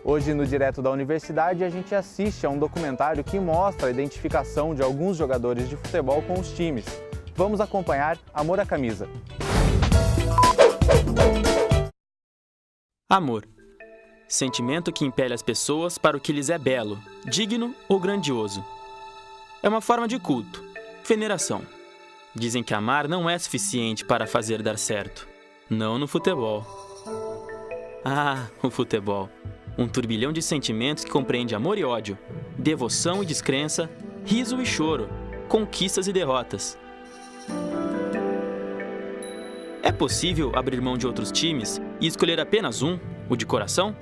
Hoje, no Direto da Universidade, a gente assiste a um documentário que mostra a identificação de alguns jogadores de futebol com os times. Vamos acompanhar Amor à Camisa. Amor. Sentimento que impele as pessoas para o que lhes é belo, digno ou grandioso. É uma forma de culto, veneração. Dizem que amar não é suficiente para fazer dar certo. Não no futebol. Ah, o futebol. Um turbilhão de sentimentos que compreende amor e ódio, devoção e descrença, riso e choro, conquistas e derrotas. É possível abrir mão de outros times e escolher apenas um, o de coração?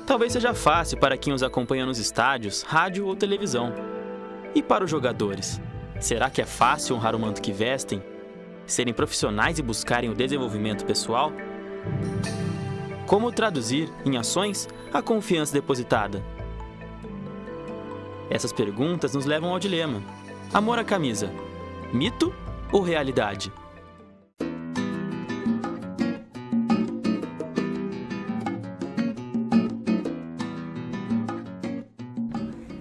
Talvez seja fácil para quem os acompanha nos estádios, rádio ou televisão. E para os jogadores? Será que é fácil honrar o manto que vestem? Serem profissionais e buscarem o desenvolvimento pessoal? Como traduzir, em ações, a confiança depositada? Essas perguntas nos levam ao dilema. Amor à camisa, mito ou realidade?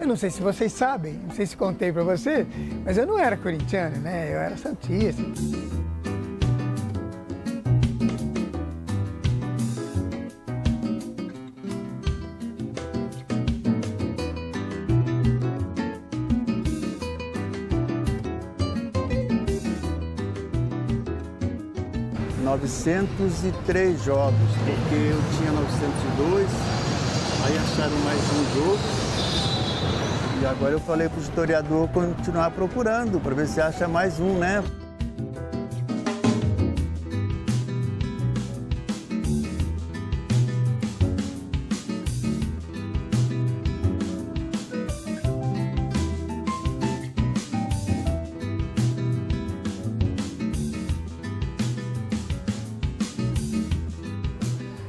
Eu não sei se vocês sabem, não sei se contei pra você, mas eu não era corintiano, né? Eu era santista. 903 jogos, porque eu tinha 902, aí acharam mais um jogo. E agora eu falei para o historiador continuar procurando, para ver se acha mais um, né?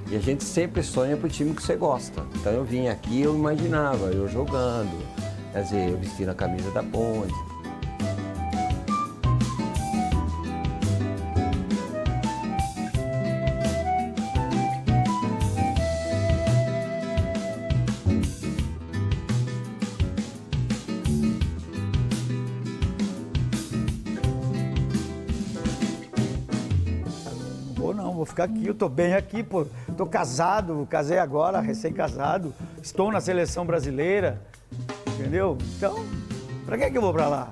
E a gente sempre sonha pro time que você gosta. Então eu vim aqui, eu imaginava, eu jogando, quer dizer, eu vestindo a camisa da Ponte. Vou ficar aqui, eu tô bem aqui, pô. Tô casado, casei agora, recém-casado. Estou na seleção brasileira, entendeu? Então, pra que eu vou pra lá?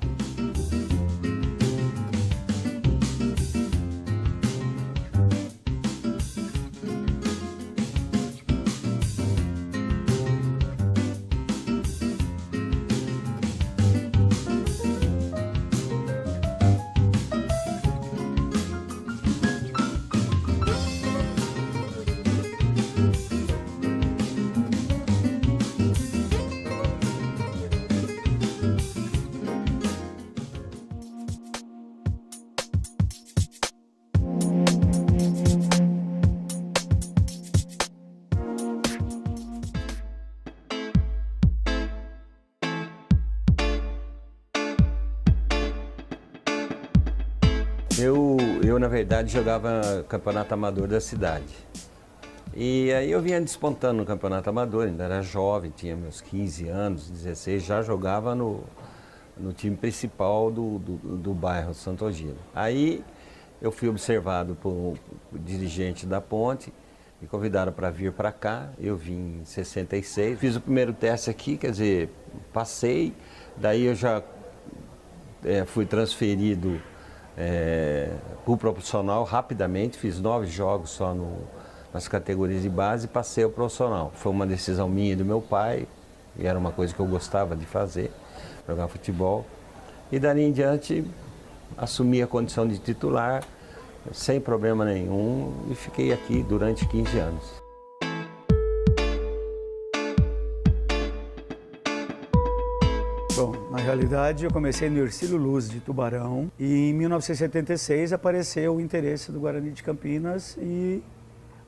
Eu, na verdade, jogava campeonato amador da cidade. E aí eu vinha despontando no campeonato amador, ainda era jovem, tinha meus 15 anos, 16, já jogava no time principal do bairro Santo Agino. Aí eu fui observado por dirigente da Ponte, me convidaram para vir para cá, eu vim em 66, fiz o primeiro teste aqui, quer dizer, passei, daí eu já fui transferido para o profissional rapidamente, fiz 9 jogos só nas categorias de base e passei ao profissional. Foi uma decisão minha e do meu pai, e era uma coisa que eu gostava de fazer, jogar futebol. E dali em diante assumi a condição de titular, sem problema nenhum, e fiquei aqui durante 15 anos. Bom, na realidade eu comecei no Hercílio Luz de Tubarão e em 1976 apareceu o interesse do Guarani de Campinas e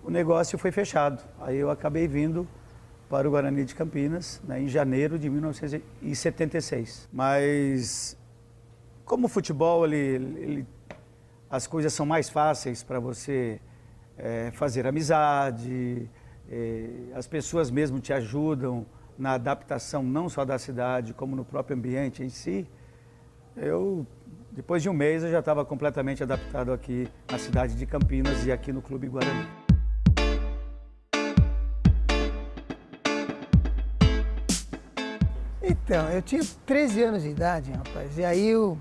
o negócio foi fechado. Aí eu acabei vindo para o Guarani de Campinas, né, em janeiro de 1976. Mas como o futebol, as coisas são mais fáceis para você fazer amizade, As pessoas mesmo te ajudam na adaptação não só da cidade, como no próprio ambiente em si. Depois de um mês, eu já estava completamente adaptado aqui na cidade de Campinas e aqui no Clube Guarani. Então, eu tinha 13 anos de idade, rapaz, e aí eu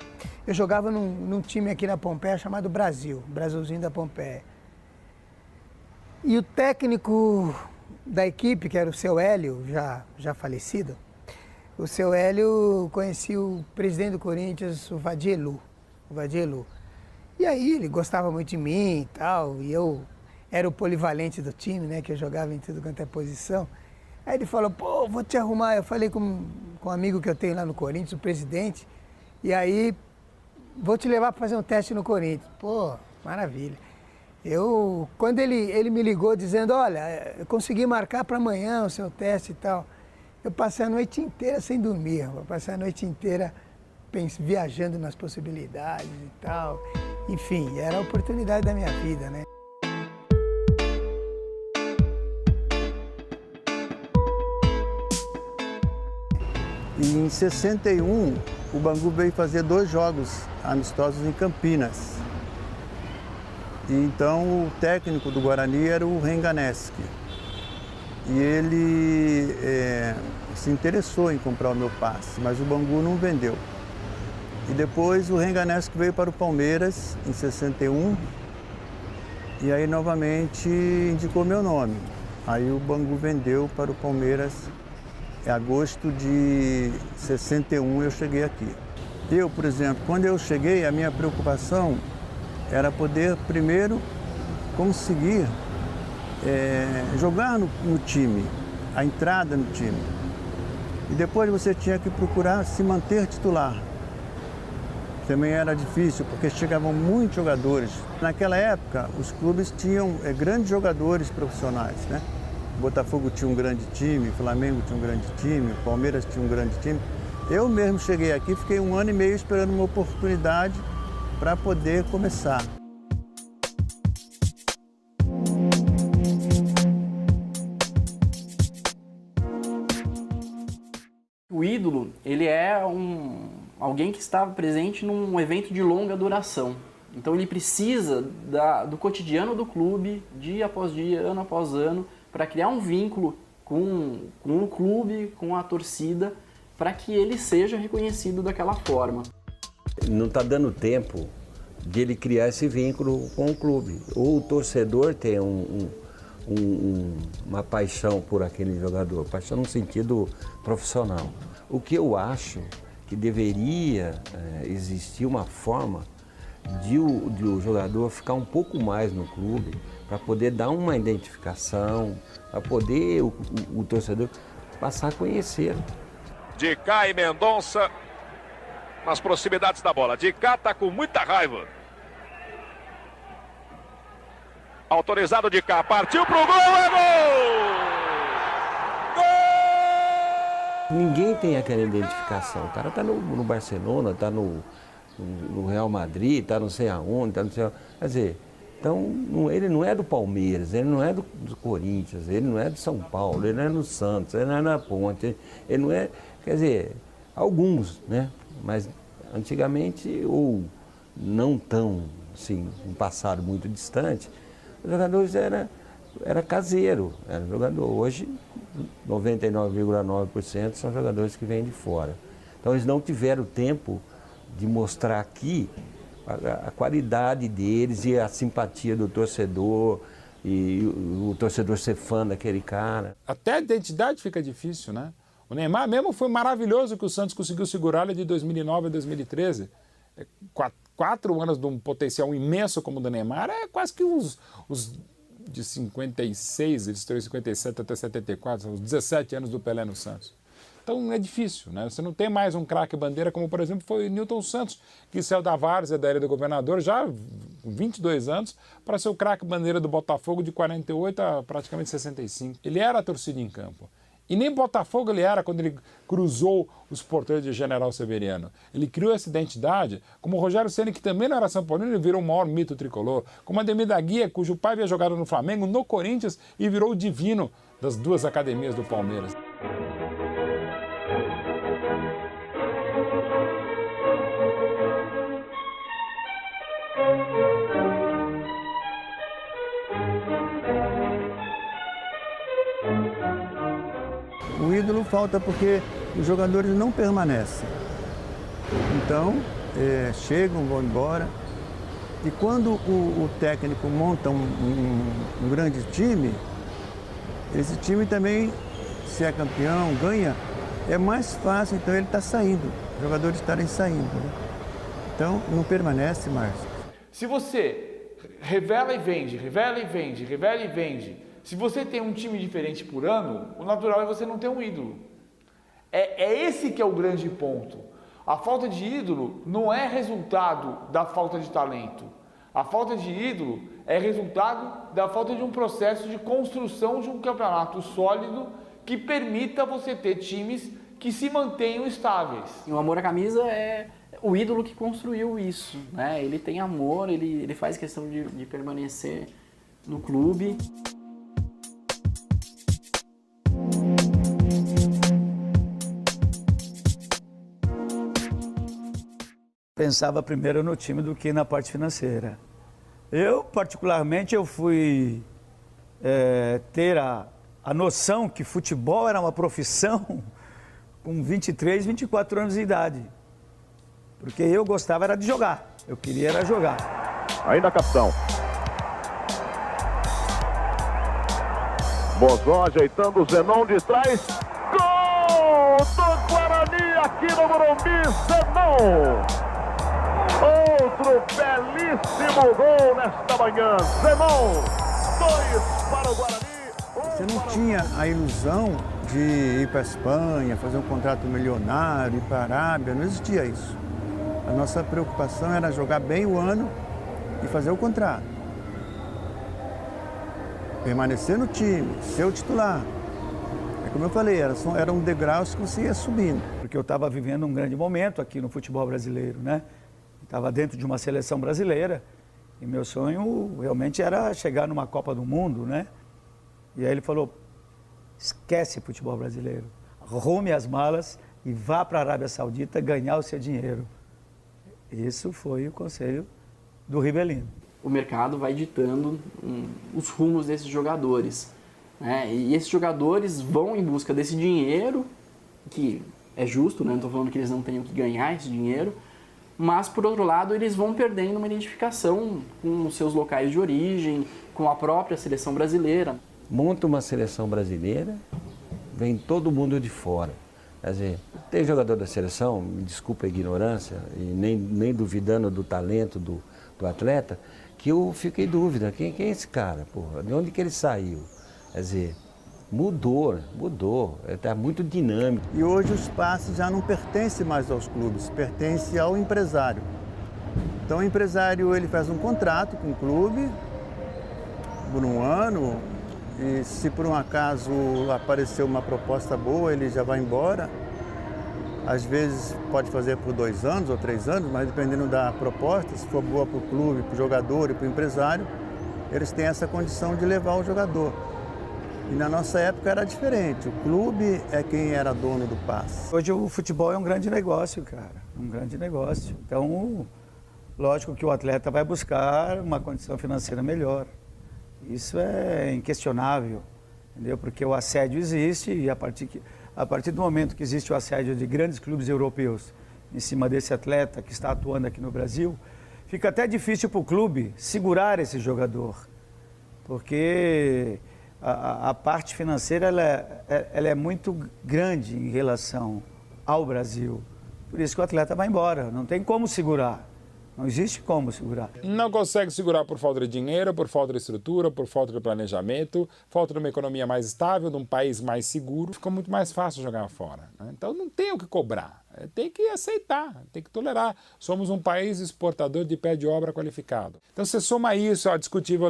jogava num time aqui na Pompeia chamado Brasilzinho da Pompeia. E o técnico da equipe, que era o seu Hélio, já falecido, o seu Hélio conhecia o presidente do Corinthians, o Vadielu. E aí ele gostava muito de mim e tal, e eu era o polivalente do time, né, que eu jogava em tudo quanto é posição. Aí ele falou, pô, vou te arrumar. Eu falei com um amigo que eu tenho lá no Corinthians, o presidente, e aí vou te levar para fazer um teste no Corinthians. Pô, maravilha. Quando ele me ligou dizendo, olha, eu consegui marcar para amanhã o seu teste e tal, eu passei a noite inteira sem dormir, eu passei a noite inteira viajando nas possibilidades e tal. Enfim, era a oportunidade da minha vida, né? E em 61, o Bangu veio fazer 2 jogos amistosos em Campinas. E então o técnico do Guarani era o Renganeschi. E ele se interessou em comprar o meu passe, mas o Bangu não vendeu. E depois o Renganeschi veio para o Palmeiras em 61 e aí novamente indicou meu nome. Aí o Bangu vendeu para o Palmeiras. Em agosto de 61 eu cheguei aqui. Eu, por exemplo, quando eu cheguei, a minha preocupação era poder primeiro conseguir jogar no time, a entrada no time. E depois você tinha que procurar se manter titular. Também era difícil, porque chegavam muitos jogadores. Naquela época, os clubes tinham grandes jogadores profissionais, né? O Botafogo tinha um grande time, o Flamengo tinha um grande time, o Palmeiras tinha um grande time. Eu mesmo cheguei aqui, fiquei 1 ano e meio esperando uma oportunidade para poder começar. O ídolo, ele é alguém que estava presente num evento de longa duração. Então ele precisa do cotidiano do clube, dia após dia, ano após ano, para criar um vínculo com o clube, com a torcida, para que ele seja reconhecido daquela forma. Não está dando tempo de ele criar esse vínculo com o clube. Ou o torcedor tem uma paixão por aquele jogador, paixão no sentido profissional. O que eu acho que deveria existir uma forma de o jogador ficar um pouco mais no clube, para poder dar uma identificação, para poder o torcedor passar a conhecê-lo. De cá e Mendonça nas proximidades da bola. De cá está com muita raiva. Autorizado de cá, partiu pro gol, é gol! Ninguém tem aquela identificação. O cara está no Barcelona, está no Real Madrid, está não sei aonde, está não sei aonde. Quer dizer, então ele não é do Palmeiras, ele não é do Corinthians, ele não é do São Paulo, ele não é do Santos, ele não é da Ponte, ele não é... Quer dizer, alguns, né? Mas antigamente, ou não tão, assim, um passado muito distante, os jogadores era caseiro, era jogador. Hoje, 99,9% são jogadores que vêm de fora. Então eles não tiveram tempo de mostrar aqui a qualidade deles e a simpatia do torcedor, e o torcedor ser fã daquele cara. Até a identidade fica difícil, né? O Neymar mesmo foi maravilhoso que o Santos conseguiu segurar ele de 2009 a 2013. 4 anos de um potencial imenso como o do Neymar, é quase que os de 56, eles estão em 57 até 74, são os 17 anos do Pelé no Santos. Então é difícil, né? Você não tem mais um craque bandeira, como por exemplo foi o Nilton Santos, que saiu da várzea da Ilha do Governador já com 22 anos, para ser o craque bandeira do Botafogo de 48 a praticamente 65. Ele era a torcida em campo. E nem Botafogo ele era quando ele cruzou os portões de General Severiano. Ele criou essa identidade, como o Rogério Ceni, que também não era São Paulino, ele virou o maior mito tricolor. Como Ademir da Guia, cujo pai havia jogado no Flamengo, no Corinthians, e virou o divino das duas academias do Palmeiras. O ídolo falta porque os jogadores não permanecem. Então, chegam, vão embora. E quando o técnico monta um grande time, esse time também, se é campeão, ganha, é mais fácil, então ele está saindo, os jogadores estarem saindo. Né? Então, não permanece mais. Se você revela e vende, revela e vende, revela e vende, se você tem um time diferente por ano, o natural é você não ter um ídolo. É esse que é o grande ponto. A falta de ídolo não é resultado da falta de talento. A falta de ídolo é resultado da falta de um processo de construção de um campeonato sólido que permita você ter times que se mantenham estáveis. O amor à camisa é o ídolo que construiu isso, né? Ele tem amor, ele faz questão de permanecer no clube. Pensava primeiro no time do que na parte financeira. Eu, particularmente, eu fui ter a noção que futebol era uma profissão com 23, 24 anos de idade. Porque eu gostava era de jogar, eu queria era jogar. Ainda capitão. Bozó ajeitando o Zenon de trás. Gol do Guarani aqui no Morumbi, Zenon. Outro belíssimo gol nesta manhã. Zenon, 2 para o Guarani. Você não tinha a ilusão de ir para a Espanha, fazer um contrato milionário, ir para a Arábia, não existia isso. A nossa preocupação era jogar bem o ano e fazer o contrato. Permanecer no time, ser o titular. É como eu falei, eram degraus que você ia subindo. Porque eu estava vivendo um grande momento aqui no futebol brasileiro, né? Estava dentro de uma seleção brasileira e meu sonho realmente era chegar numa Copa do Mundo, né? E aí ele falou, esquece futebol brasileiro, arrume as malas e vá para a Arábia Saudita ganhar o seu dinheiro. Isso foi o conselho do Rivelino. O mercado vai ditando os rumos desses jogadores, né? E esses jogadores vão em busca desse dinheiro, que é justo, né? Não estou falando que eles não tenham que ganhar esse dinheiro, mas, por outro lado, eles vão perdendo uma identificação com os seus locais de origem, com a própria seleção brasileira. Monta uma seleção brasileira, vem todo mundo de fora. Quer dizer, tem jogador da seleção, me desculpa a ignorância, e nem duvidando do talento do atleta, que eu fiquei em dúvida, quem é esse cara? Porra, de onde que ele saiu? Quer dizer, mudou, está muito dinâmico. E hoje os passes já não pertencem mais aos clubes, pertence ao empresário. Então o empresário ele faz um contrato com o clube por um ano e se por um acaso aparecer uma proposta boa, ele já vai embora. Às vezes pode fazer por 2 anos ou 3 anos, mas dependendo da proposta, se for boa para o clube, para o jogador e para o empresário, eles têm essa condição de levar o jogador. E na nossa época era diferente, o clube é quem era dono do passe. Hoje o futebol é um grande negócio, cara, um grande negócio. Então, lógico que o atleta vai buscar uma condição financeira melhor. Isso é inquestionável, entendeu? Porque o assédio existe e a partir do momento que existe o assédio de grandes clubes europeus em cima desse atleta que está atuando aqui no Brasil, fica até difícil para o clube segurar esse jogador, porque a parte financeira ela é muito grande em relação ao Brasil. Por isso que o atleta vai embora, não tem como segurar. Não existe como segurar. Não consegue segurar por falta de dinheiro, por falta de estrutura, por falta de planejamento, falta de uma economia mais estável, de um país mais seguro. Fica muito mais fácil jogar fora, né? Então não tem o que cobrar. Tem que aceitar, tem que tolerar. Somos um país exportador de pé de obra qualificado. Então você soma isso, a discutível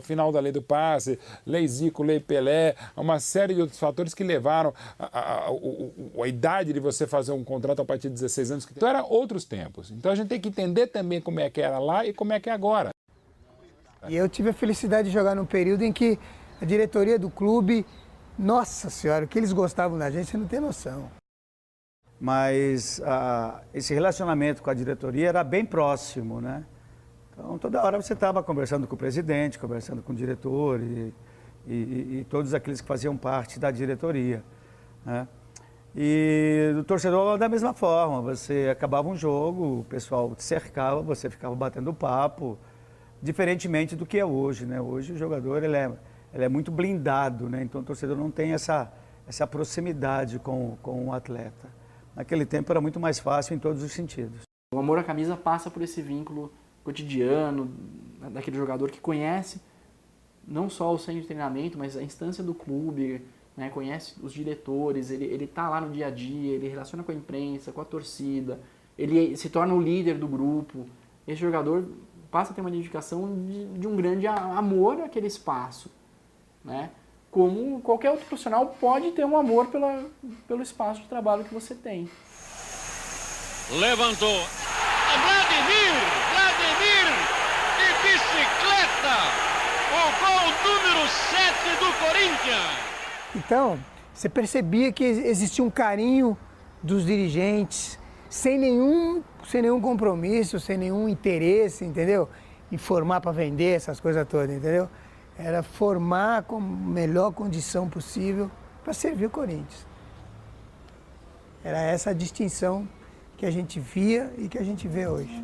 final da lei do passe, lei Zico, lei Pelé, uma série de outros fatores que levaram a idade de você fazer um contrato a partir de 16 anos. Então eram outros tempos. Então a gente tem que entender também como é que era lá e como é que é agora. E eu tive a felicidade de jogar num período em que a diretoria do clube, nossa senhora, o que eles gostavam da gente, você não tem noção. Mas esse relacionamento com a diretoria era bem próximo, né? Então, toda hora você estava conversando com o presidente, conversando com o diretor e todos aqueles que faziam parte da diretoria, né? E o torcedor da mesma forma, você acabava um jogo, o pessoal te cercava, você ficava batendo papo, diferentemente do que é hoje, né? Hoje o jogador ele é muito blindado, né? Então o torcedor não tem essa proximidade com o atleta. Naquele tempo era muito mais fácil em todos os sentidos. O amor à camisa passa por esse vínculo cotidiano, daquele jogador que conhece não só o centro de treinamento, mas a instância do clube, né? Conhece os diretores, ele está lá no dia a dia, ele relaciona com a imprensa, com a torcida, ele se torna o líder do grupo. Esse jogador passa a ter uma identificação de um grande amor àquele espaço, né? Como qualquer outro profissional pode ter um amor pelo espaço de trabalho que você tem. Levantou. Vladimir de bicicleta. O gol número 7 do Corinthians. Então, você percebia que existia um carinho dos dirigentes, sem nenhum compromisso, sem nenhum interesse, entendeu? Em formar para vender essas coisas todas, entendeu? Era formar com a melhor condição possível para servir o Corinthians. Era essa a distinção que a gente via e que a gente vê hoje.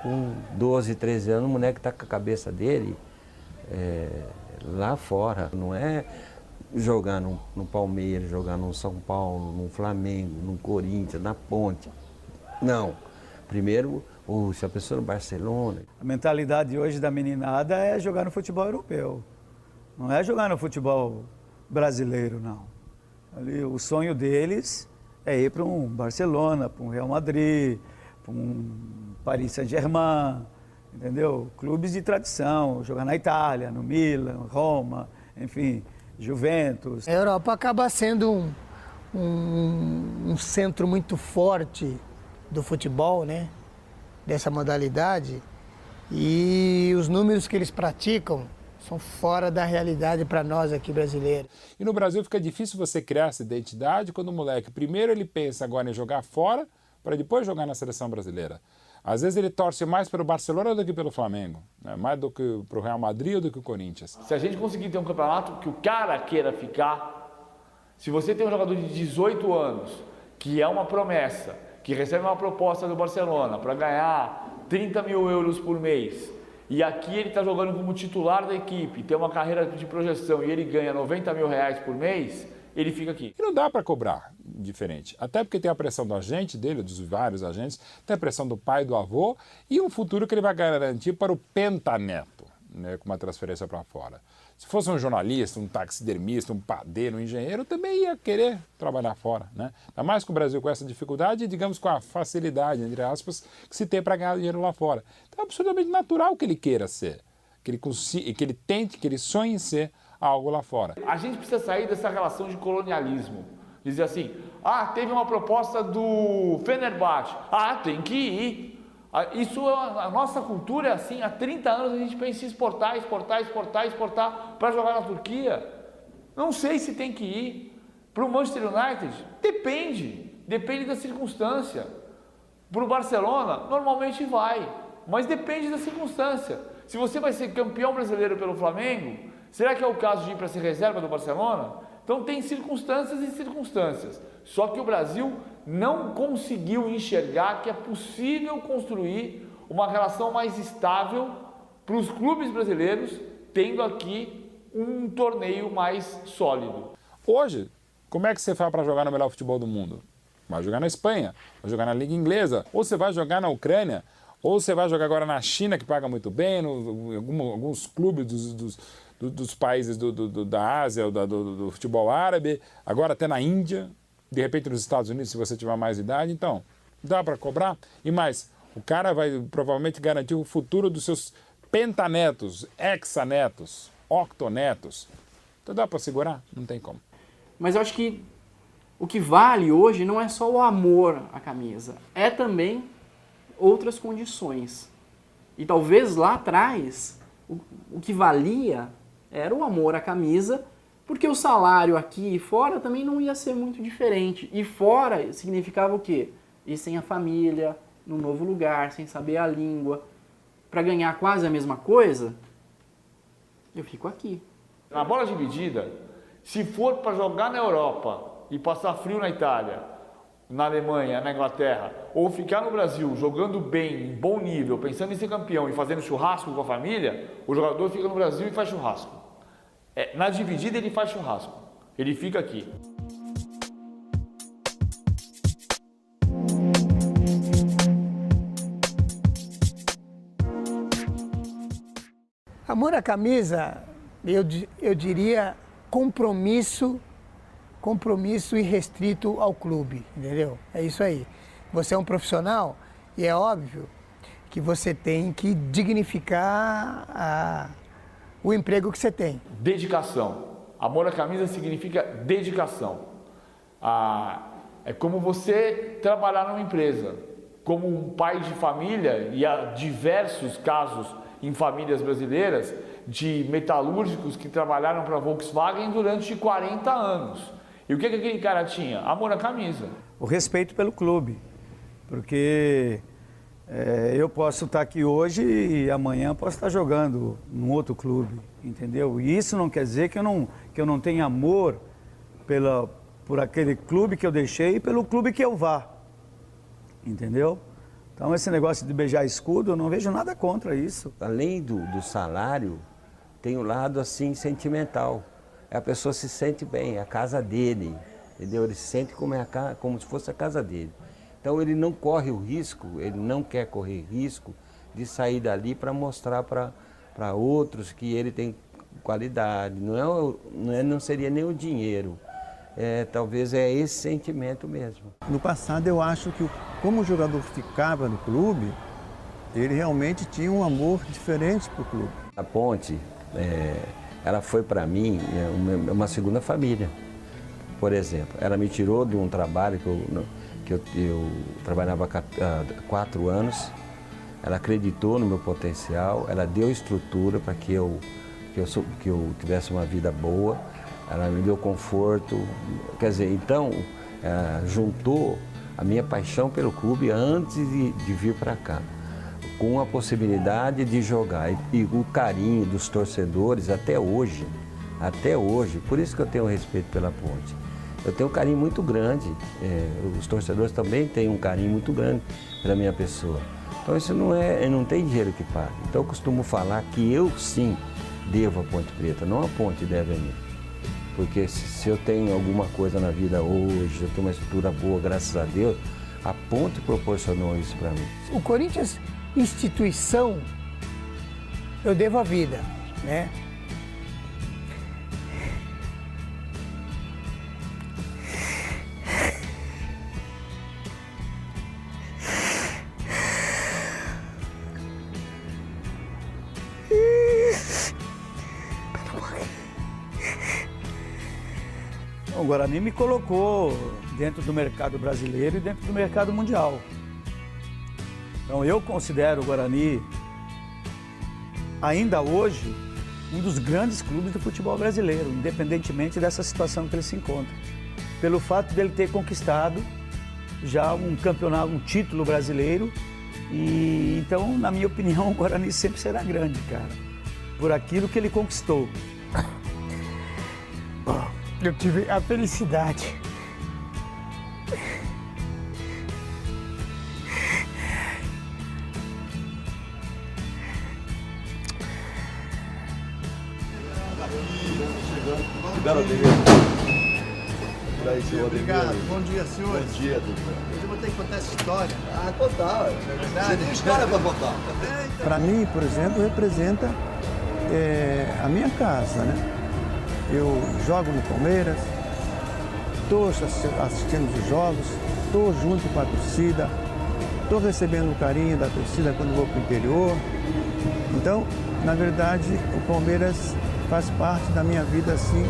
Com 12, 13 anos, o moleque está com a cabeça dele lá fora. Não é jogar no Palmeiras, jogar no São Paulo, no Flamengo, no Corinthians, na Ponte. Não. Primeiro, se a pessoa no Barcelona. A mentalidade hoje da meninada é jogar no futebol europeu. Não é jogar no futebol brasileiro, não. Ali, o sonho deles é ir para um Barcelona, para um Real Madrid, para um Paris Saint-Germain, entendeu? Clubes de tradição, jogar na Itália, no Milan, Roma, enfim, Juventus. A Europa acaba sendo um centro muito forte do futebol, né? Dessa modalidade. E os números que eles praticam são fora da realidade para nós aqui brasileiros. E no Brasil fica difícil você criar essa identidade quando o moleque, primeiro ele pensa agora em jogar fora, para depois jogar na seleção brasileira. Às vezes ele torce mais pelo Barcelona do que pelo Flamengo, né? Mais do que para o Real Madrid ou do que o Corinthians. Se a gente conseguir ter um campeonato que o cara queira ficar, se você tem um jogador de 18 anos, que é uma promessa, que recebe uma proposta do Barcelona para ganhar 30 mil euros por mês, e aqui ele está jogando como titular da equipe, tem uma carreira de projeção e ele ganha 90 mil reais por mês, ele fica aqui. E não dá para cobrar diferente, até porque tem a pressão do agente dele, dos vários agentes, tem a pressão do pai, do avô e um futuro que ele vai garantir para o pentaneto, né, com uma transferência para fora. Se fosse um jornalista, um taxidermista, um padeiro, um engenheiro, também ia querer trabalhar fora, né? Ainda mais com o Brasil com essa dificuldade e, digamos, com a facilidade, entre aspas, que se tem para ganhar dinheiro lá fora. Então é absolutamente natural que ele queira ser, que ele tente, que ele sonhe em ser algo lá fora. A gente precisa sair dessa relação de colonialismo. Dizer assim, teve uma proposta do Fenerbahçe, tem que ir. Isso, a nossa cultura é assim, há 30 anos a gente pensa em exportar para jogar na Turquia. Não sei se tem que ir. Para o Manchester United, depende da circunstância. Para o Barcelona, normalmente vai, mas depende da circunstância. Se você vai ser campeão brasileiro pelo Flamengo, será que é o caso de ir para ser reserva do Barcelona? Então tem circunstâncias e circunstâncias. Só que o Brasil não conseguiu enxergar que é possível construir uma relação mais estável para os clubes brasileiros, tendo aqui um torneio mais sólido. Hoje, como é que você faz para jogar no melhor futebol do mundo? Vai jogar na Espanha, vai jogar na Liga Inglesa, ou você vai jogar na Ucrânia, Ou você vai jogar agora na China, que paga muito bem, em alguns clubes dos países da Ásia, do futebol árabe, agora até na Índia, de repente nos Estados Unidos, se você tiver mais idade. Então, dá para cobrar. E mais, o cara vai provavelmente garantir o futuro dos seus pentanetos, hexanetos, octonetos. Então dá para segurar? Não tem como. Mas eu acho que o que vale hoje não é só o amor à camisa, é também outras condições. E talvez lá atrás, o que valia era o amor à camisa, porque o salário aqui e fora também não ia ser muito diferente. E fora significava o quê? Ir sem a família, num novo lugar, sem saber a língua. Para ganhar quase a mesma coisa, eu fico aqui. Na bola dividida, se for para jogar na Europa e passar frio na Itália, na Alemanha, na Inglaterra, ou ficar no Brasil jogando bem, em bom nível, pensando em ser campeão e fazendo churrasco com a família, o jogador fica no Brasil e faz churrasco. Na dividida ele faz churrasco, ele fica aqui. Amor à camisa, eu diria compromisso irrestrito ao clube, entendeu? É isso aí. Você é um profissional e é óbvio que você tem que dignificar o emprego que você tem. Dedicação. Amor à camisa significa dedicação. É como você trabalhar numa empresa. Como um pai de família, e há diversos casos em famílias brasileiras, de metalúrgicos que trabalharam para a Volkswagen durante 40 anos. E o que aquele cara tinha? Amor à camisa. O respeito pelo clube, porque eu posso estar aqui hoje e amanhã posso estar jogando num outro clube, entendeu? E isso não quer dizer que eu não tenha amor por aquele clube que eu deixei e pelo clube que eu vá, entendeu? Então esse negócio de beijar escudo, eu não vejo nada contra isso. Além do salário, tem o lado assim sentimental. A pessoa se sente bem, é a casa dele, entendeu? Ele se sente como se fosse a casa dele. Então ele não corre o risco, ele não quer correr risco de sair dali para mostrar para outros que ele tem qualidade. Não seria nem o dinheiro, talvez é esse sentimento mesmo. No passado eu acho que como o jogador ficava no clube, ele realmente tinha um amor diferente para o clube. A Ponte, ela foi para mim uma segunda família. Por exemplo, ela me tirou de um trabalho que eu trabalhava há 4 anos, ela acreditou no meu potencial, ela deu estrutura para que eu tivesse uma vida boa, ela me deu conforto, quer dizer, então juntou a minha paixão pelo clube antes de vir para cá, com a possibilidade de jogar e o carinho dos torcedores até hoje, por isso que eu tenho respeito pela Ponte. Eu tenho um carinho muito grande, os torcedores também têm um carinho muito grande pela minha pessoa. Então isso não tem dinheiro que pague. Então eu costumo falar que eu sim devo a Ponte Preta, não a Ponte deve a mim. Porque se eu tenho alguma coisa na vida hoje, eu tenho uma estrutura boa, graças a Deus, a Ponte proporcionou isso para mim. O Corinthians, instituição, eu devo a vida, né? O Guarani me colocou dentro do mercado brasileiro e dentro do mercado mundial. Então eu considero o Guarani, ainda hoje, um dos grandes clubes do futebol brasileiro, independentemente dessa situação que ele se encontra. Pelo fato dele ter conquistado já um campeonato, um título brasileiro. E então, na minha opinião, o Guarani sempre será grande, cara, por aquilo que ele conquistou. Eu tive a felicidade Tá aí, senhor Obrigado. Ademir. Bom dia, senhores. Bom dia, doutor. Hoje eu vou ter que contar essa história. Ah, total. Você tem história para contar. Para mim, por exemplo, representa a minha casa, né? Eu jogo no Palmeiras, estou assistindo os jogos, estou junto com a torcida, estou recebendo o carinho da torcida quando vou para o interior. Então, na verdade, o Palmeiras faz parte da minha vida assim,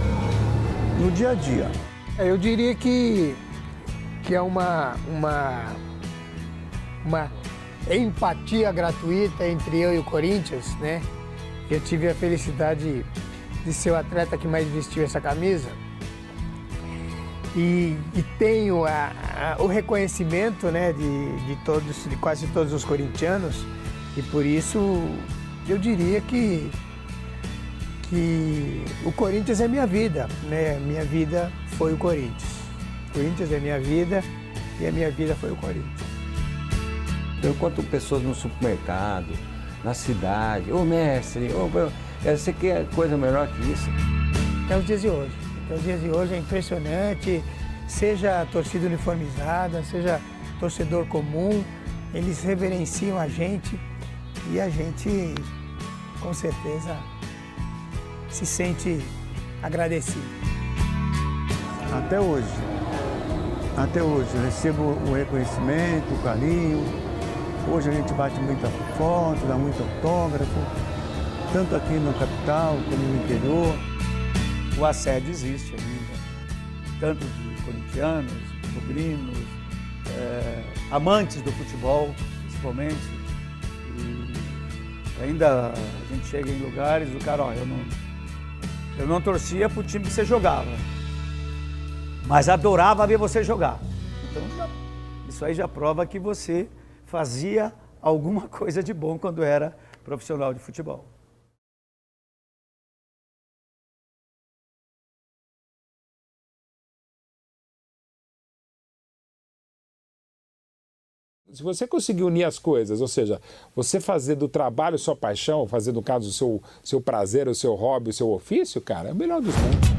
no dia a dia. Eu diria que é uma empatia gratuita entre eu e o Corinthians, né? Eu tive a felicidade de ser o atleta que mais vestiu essa camisa e tenho o reconhecimento, né, de quase todos os corintianos, e por isso eu diria que o Corinthians é minha vida, né? Minha vida foi o Corinthians. O Corinthians é minha vida e a minha vida foi o Corinthians. Eu encontro pessoas no supermercado, na cidade, ô mestre, você quer coisa melhor que isso? Até os dias de hoje. Até os dias de hoje é impressionante, seja torcida uniformizada, seja torcedor comum, eles reverenciam a gente e a gente, com certeza, se sente agradecido. Até hoje eu recebo o reconhecimento, o carinho. Hoje a gente bate muita foto, dá muito autógrafo, tanto aqui na capital como no interior. O assédio existe ainda, tanto de corintianos, rubro-negros, amantes do futebol, principalmente. E ainda a gente chega em lugares, o cara, ó, eu não torcia pro time que você jogava, mas adorava ver você jogar. Então, isso aí já prova que você fazia alguma coisa de bom quando era profissional de futebol. Se você conseguir unir as coisas, ou seja, você fazer do trabalho sua paixão, fazer, no caso, o seu prazer, o seu hobby, o seu ofício, cara, é o melhor dos mundos.